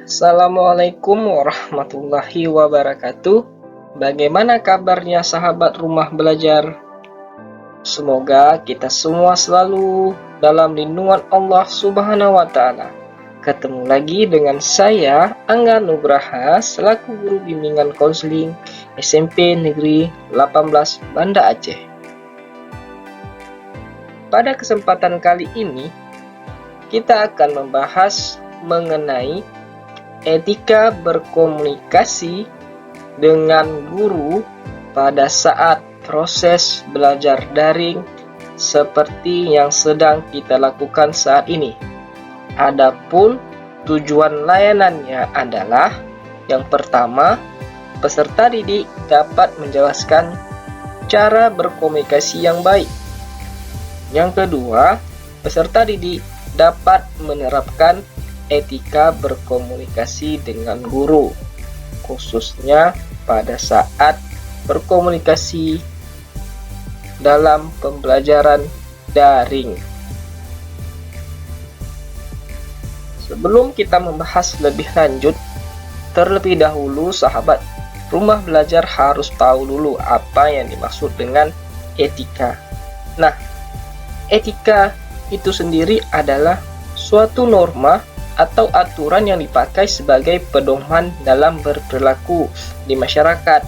Assalamualaikum warahmatullahi wabarakatuh. Bagaimana kabarnya sahabat rumah belajar? Semoga kita semua selalu dalam lindungan Allah Subhanahu wa Ta'ala. Ketemu lagi dengan saya, Angga Nugraha, selaku guru bimbingan konseling SMP Negeri 18 Banda Aceh. Pada kesempatan kali ini, kita akan membahas mengenai etika berkomunikasi dengan guru pada saat proses belajar daring seperti yang sedang kita lakukan saat ini. Adapun tujuan layanannya adalah yang pertama, peserta didik dapat menjelaskan cara berkomunikasi yang baik. Yang kedua, peserta didik dapat menerapkan etika berkomunikasi dengan guru, khususnya pada saat berkomunikasi dalam pembelajaran daring. Sebelum kita membahas lebih lanjut, terlebih dahulu sahabat rumah belajar harus tahu dulu apa yang dimaksud dengan etika. Nah, etika itu sendiri adalah suatu norma atau aturan yang dipakai sebagai pedoman dalam berperilaku di masyarakat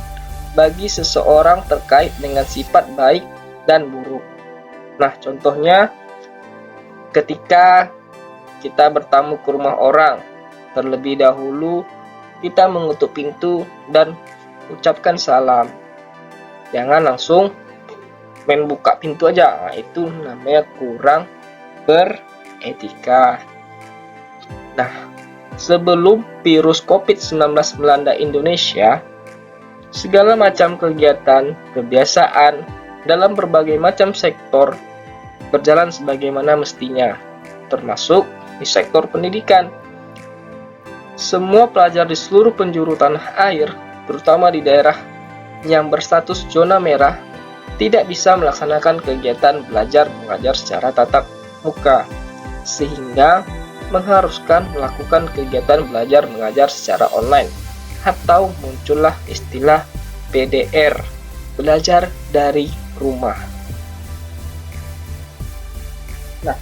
bagi seseorang terkait dengan sifat baik dan buruk. Nah, contohnya ketika kita bertamu ke rumah orang, terlebih dahulu kita mengetuk pintu dan ucapkan salam. Jangan langsung main buka pintu aja. Nah, itu namanya kurang beretika. Nah, sebelum virus COVID-19 melanda Indonesia, segala macam kegiatan, kebiasaan dalam berbagai macam sektor berjalan sebagaimana mestinya, termasuk di sektor pendidikan. Semua pelajar di seluruh penjuru tanah air, terutama di daerah yang berstatus zona merah, tidak bisa melaksanakan kegiatan belajar mengajar secara tatap muka, sehingga mengharuskan melakukan kegiatan belajar mengajar secara online, atau muncullah istilah PDR, belajar dari rumah. Nah,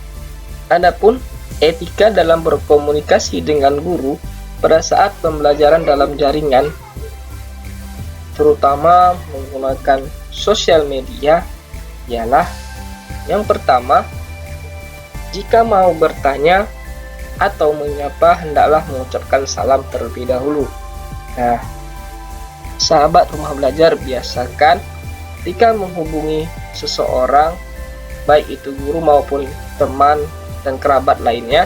adapun etika dalam berkomunikasi dengan guru pada saat pembelajaran dalam jaringan, terutama menggunakan sosial media, ialah yang pertama, jika mau bertanya atau menyapa, hendaklah mengucapkan salam terlebih dahulu. Nah, sahabat rumah belajar, biasakan ketika menghubungi seseorang, baik itu guru maupun teman dan kerabat lainnya,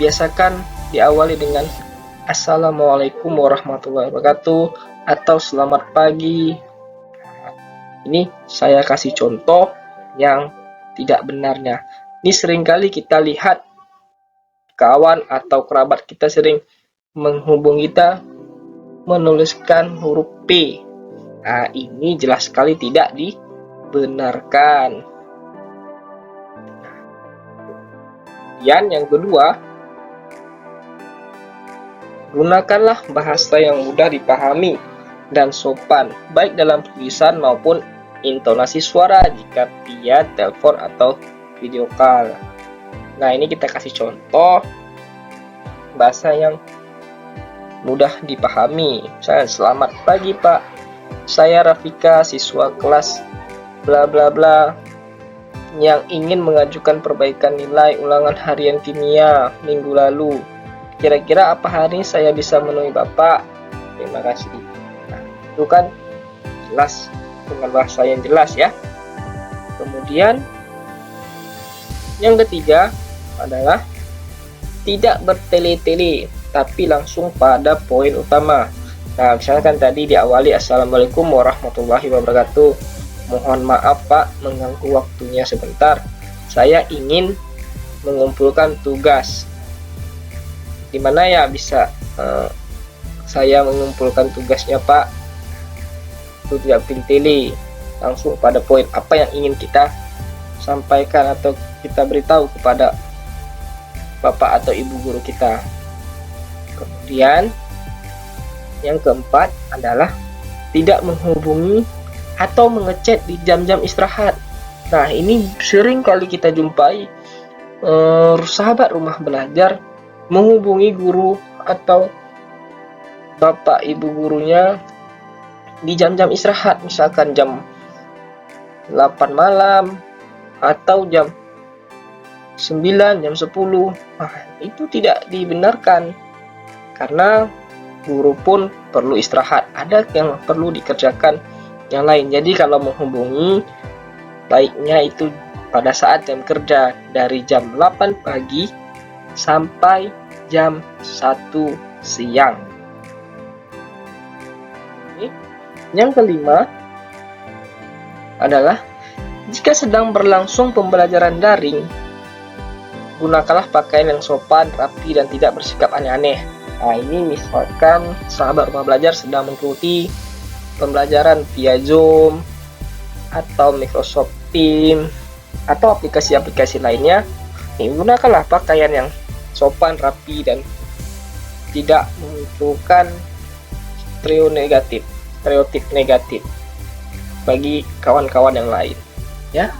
biasakan diawali dengan Assalamualaikum warahmatullahi wabarakatuh atau selamat pagi. Ini saya kasih contoh yang tidak benarnya. Ini seringkali kita lihat kawan atau kerabat kita sering menghubungi kita menuliskan huruf P. Nah, ini jelas sekali tidak dibenarkan. Dan yang kedua, gunakanlah bahasa yang mudah dipahami dan sopan, baik dalam tulisan maupun intonasi suara jika via telepon atau video call. Nah, ini kita kasih contoh bahasa yang mudah dipahami. Misalnya, selamat pagi Pak, saya Rafika, siswa kelas bla bla bla yang ingin mengajukan perbaikan nilai ulangan harian kimia minggu lalu. Kira-kira apa hari saya bisa menemui Bapak? Terima kasih. Nah, itu kan jelas dengan bahasa yang jelas ya. Kemudian yang ketiga adalah tidak bertele-tele, tapi langsung pada poin utama. Nah, misalkan tadi diawali Assalamualaikum warahmatullahi wabarakatuh. Mohon maaf Pak, mengganggu waktunya sebentar. Saya ingin mengumpulkan tugas. Di mana ya bisa saya mengumpulkan tugasnya Pak? Itu tidak bertele, langsung pada poin apa yang ingin kita sampaikan atau kita beritahu kepada bapak atau ibu guru kita. Kemudian yang keempat adalah tidak menghubungi atau mengechat di jam-jam istirahat. Nah, ini sering kali kita jumpai sahabat rumah belajar menghubungi guru atau bapak ibu gurunya di jam-jam istirahat, misalkan jam 8 malam atau jam 9, jam 10. Nah, itu tidak dibenarkan karena guru pun perlu istirahat, ada yang perlu dikerjakan yang lain. Jadi kalau menghubungi, baiknya itu pada saat jam kerja dari jam 8 pagi sampai jam 1 siang. Yang kelima adalah jika sedang berlangsung pembelajaran daring, gunakanlah pakaian yang sopan, rapi, dan tidak bersikap aneh-aneh. Nah, ini misalkan sahabat rumah belajar sedang mengikuti pembelajaran via Zoom atau Microsoft Teams atau aplikasi-aplikasi lainnya. Gunakanlah pakaian yang sopan, rapi, dan tidak memunculkan stereotip negatif bagi kawan-kawan yang lain, ya.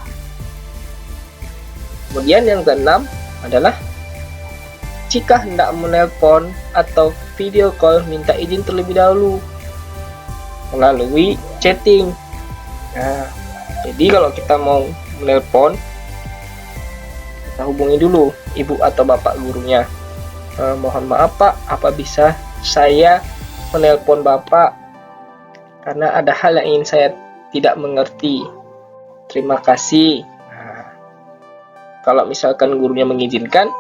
Kemudian yang keenam adalah jika hendak menelpon atau video call, minta izin terlebih dahulu melalui chatting. Nah, jadi kalau kita mau menelpon, kita hubungi dulu ibu atau bapak gurunya. Mohon maaf Pak, apa bisa saya menelpon Bapak karena ada hal yang ingin saya tidak mengerti. Terima kasih. Nah, kalau misalkan gurunya mengizinkan,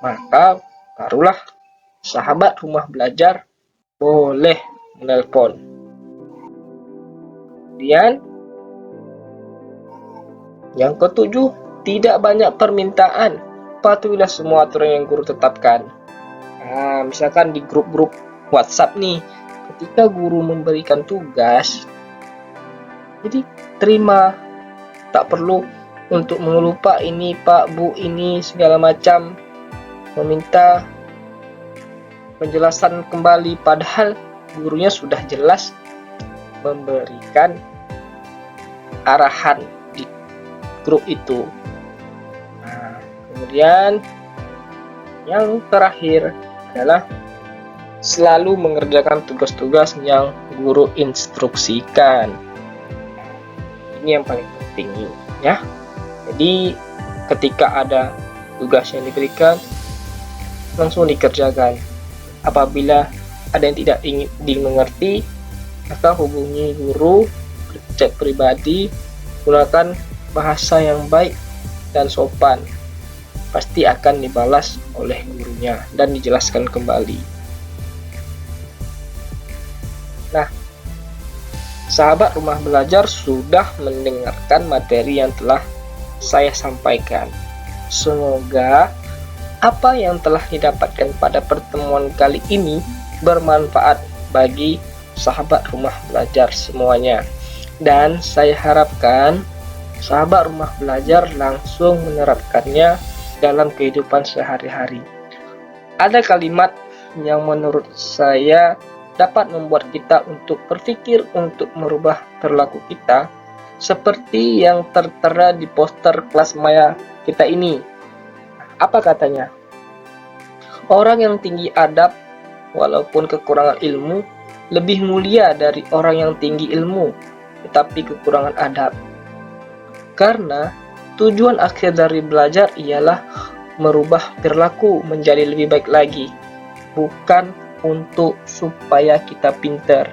maka barulah sahabat rumah belajar boleh menelpon. Kemudian yang ketujuh, tidak banyak permintaan, patuhilah semua aturan yang guru tetapkan. Nah, misalkan di grup-grup WhatsApp nih, ketika guru memberikan tugas, jadi terima, tak perlu untuk mengeluh Pak ini, Pak Bu ini, segala macam, meminta penjelasan kembali, padahal gurunya sudah jelas memberikan arahan di grup itu. Nah, kemudian yang terakhir adalah selalu mengerjakan tugas-tugas yang guru instruksikan. Ini yang paling penting ya. Jadi ketika ada tugas yang diberikan, langsung dikerjakan. Apabila ada yang tidak ingin dimengerti, maka hubungi guru, chat pribadi, gunakan bahasa yang baik dan sopan. Pasti akan dibalas oleh gurunya dan dijelaskan kembali. Nah, sahabat rumah belajar sudah mendengarkan materi yang telah saya sampaikan. Semoga apa yang telah didapatkan pada pertemuan kali ini bermanfaat bagi sahabat rumah belajar semuanya. Dan saya harapkan sahabat rumah belajar langsung menerapkannya dalam kehidupan sehari-hari. Ada kalimat yang menurut saya dapat membuat kita untuk berpikir untuk merubah perilaku kita, seperti yang tertera di poster kelas maya kita ini. Apa katanya? Orang yang tinggi adab walaupun kekurangan ilmu lebih mulia dari orang yang tinggi ilmu tetapi kekurangan adab. Karena tujuan akhir dari belajar ialah merubah perilaku menjadi lebih baik lagi, bukan untuk supaya kita pintar.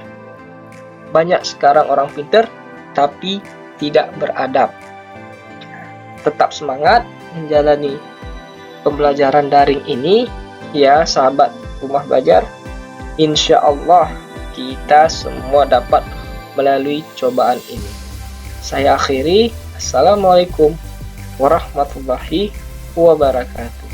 Banyak sekarang orang pintar tapi tidak beradab. Tetap semangat menjalani pembelajaran daring ini ya sahabat rumah belajar. Insya Allah kita semua dapat melalui cobaan ini. Saya akhiri. Assalamualaikum warahmatullahi wabarakatuh.